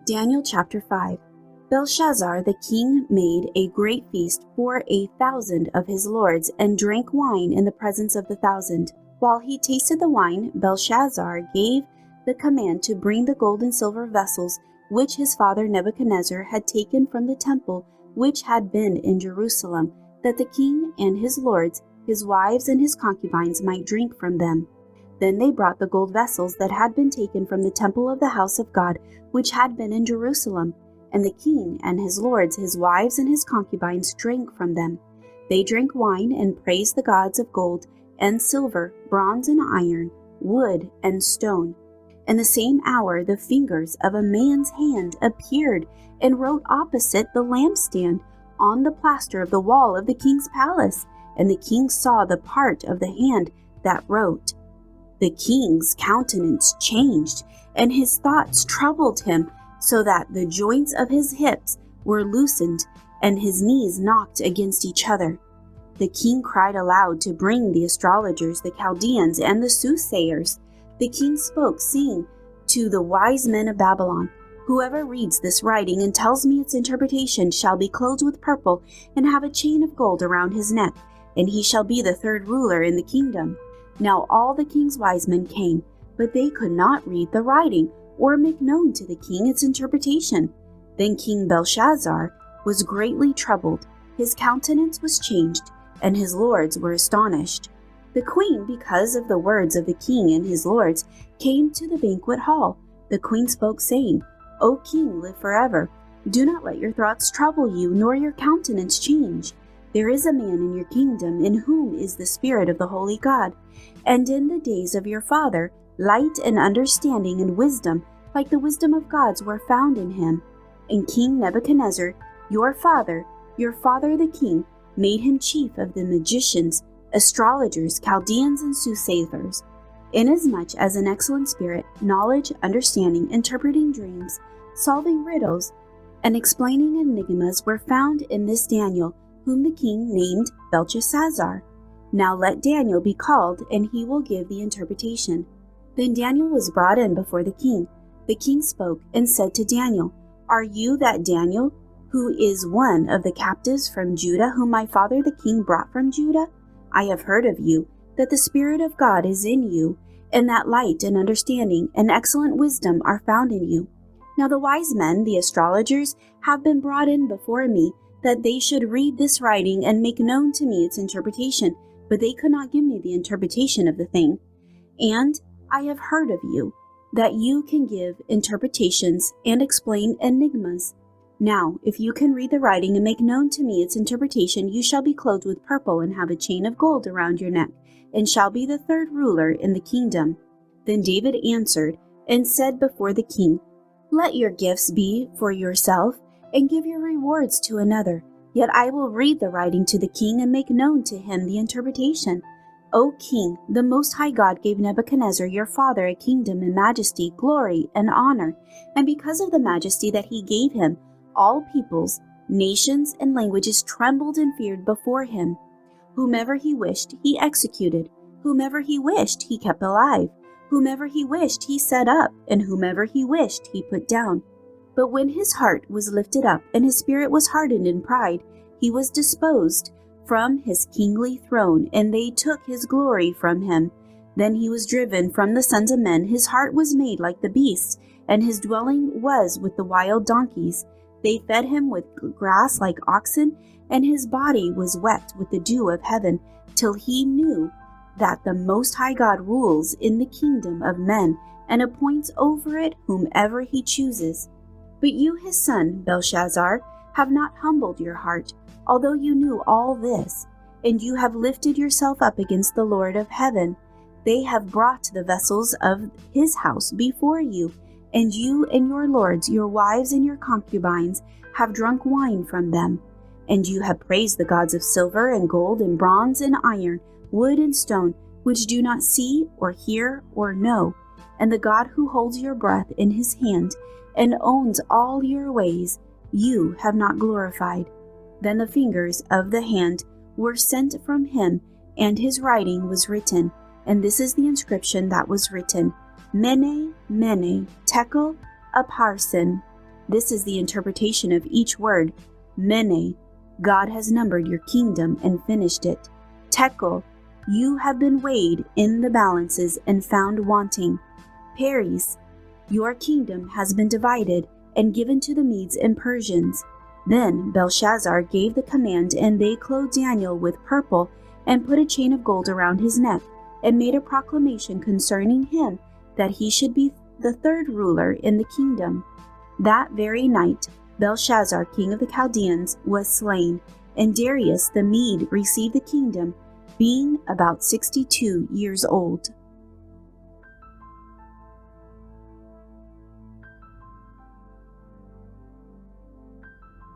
Daniel chapter 5. Belshazzar the king made a great feast for 1,000 of his lords, and drank wine in the presence of the 1,000. While he tasted the wine, Belshazzar gave the command to bring the gold and silver vessels which his father Nebuchadnezzar had taken from the temple which had been in Jerusalem, that the king and his lords, his wives and his concubines might drink from them. Then they brought the gold vessels that had been taken from the temple of the house of God, which had been in Jerusalem, and the king and his lords, his wives and his concubines drank from them. They drank wine and praised the gods of gold and silver, bronze and iron, wood and stone. In the same hour the fingers of a man's hand appeared and wrote opposite the lampstand on the plaster of the wall of the king's palace, and the king saw the part of the hand that wrote. The king's countenance changed, and his thoughts troubled him, so that the joints of his hips were loosened, and his knees knocked against each other. The king cried aloud to bring the astrologers, the Chaldeans, and the soothsayers. The king spoke, saying to the wise men of Babylon, "Whoever reads this writing and tells me its interpretation shall be clothed with purple and have a chain of gold around his neck, and he shall be the third ruler in the kingdom." Now all the king's wise men came, but they could not read the writing or make known to the king its interpretation. Then King Belshazzar was greatly troubled, his countenance was changed, and his lords were astonished. The queen, because of the words of the king and his lords, came to the banquet hall. The queen spoke, saying, "O king, live forever. Do not let your thoughts trouble you, nor your countenance change. There is a man in your kingdom in whom is the spirit of the holy God. And in the days of your father, light and understanding and wisdom, like the wisdom of gods, were found in him. And King Nebuchadnezzar, your father the king, made him chief of the magicians, astrologers, Chaldeans, and soothsayers. Inasmuch as an excellent spirit, knowledge, understanding, interpreting dreams, solving riddles, and explaining enigmas were found in this Daniel, whom the king named Belteshazzar. Now let Daniel be called, and he will give the interpretation." Then Daniel was brought in before the king. The king spoke and said to Daniel, "Are you that Daniel, who is one of the captives from Judah, whom my father the king brought from Judah? I have heard of you, that the Spirit of God is in you, and that light and understanding and excellent wisdom are found in you. Now the wise men, the astrologers, have been brought in before me, that they should read this writing and make known to me its interpretation, but they could not give me the interpretation of the thing. And I have heard of you, that you can give interpretations and explain enigmas. Now, if you can read the writing and make known to me its interpretation, you shall be clothed with purple and have a chain of gold around your neck, and shall be the third ruler in the kingdom." Then David answered and said before the king, "Let your gifts be for yourself, and give your rewards to another. Yet I will read the writing to the king and make known to him the interpretation. O king, the Most High God gave Nebuchadnezzar your father a kingdom and majesty, glory, and honor, and because of the majesty that he gave him, all peoples, nations, and languages trembled and feared before him. Whomever he wished, he executed. Whomever he wished, he kept alive. Whomever he wished, he set up, and whomever he wished, he put down. But when his heart was lifted up, and his spirit was hardened in pride, he was disposed from his kingly throne, and they took his glory from him. Then he was driven from the sons of men, his heart was made like the beasts, and his dwelling was with the wild donkeys. They fed him with grass like oxen, and his body was wet with the dew of heaven, till he knew that the Most High God rules in the kingdom of men, and appoints over it whomever he chooses. But you, his son, Belshazzar, have not humbled your heart, although you knew all this, and you have lifted yourself up against the Lord of heaven. They have brought the vessels of his house before you, and you and your lords, your wives and your concubines, have drunk wine from them. And you have praised the gods of silver and gold and bronze and iron, wood and stone, which do not see or hear or know, and the God who holds your breath in his hand and owns all your ways, you have not glorified. Then the fingers of the hand were sent from him, and his writing was written, and this is the inscription that was written: Mene, Mene, Tekel, Upharsin. This is the interpretation of each word. Mene, God has numbered your kingdom and finished it. Tekel, you have been weighed in the balances and found wanting. Peres, your kingdom has been divided and given to the Medes and Persians. Then Belshazzar gave the command, and they clothed Daniel with purple and put a chain of gold around his neck, and made a proclamation concerning him that he should be the third ruler in the kingdom. That very night Belshazzar, king of the Chaldeans, was slain, and Darius the Mede received the kingdom, being about 62 years old.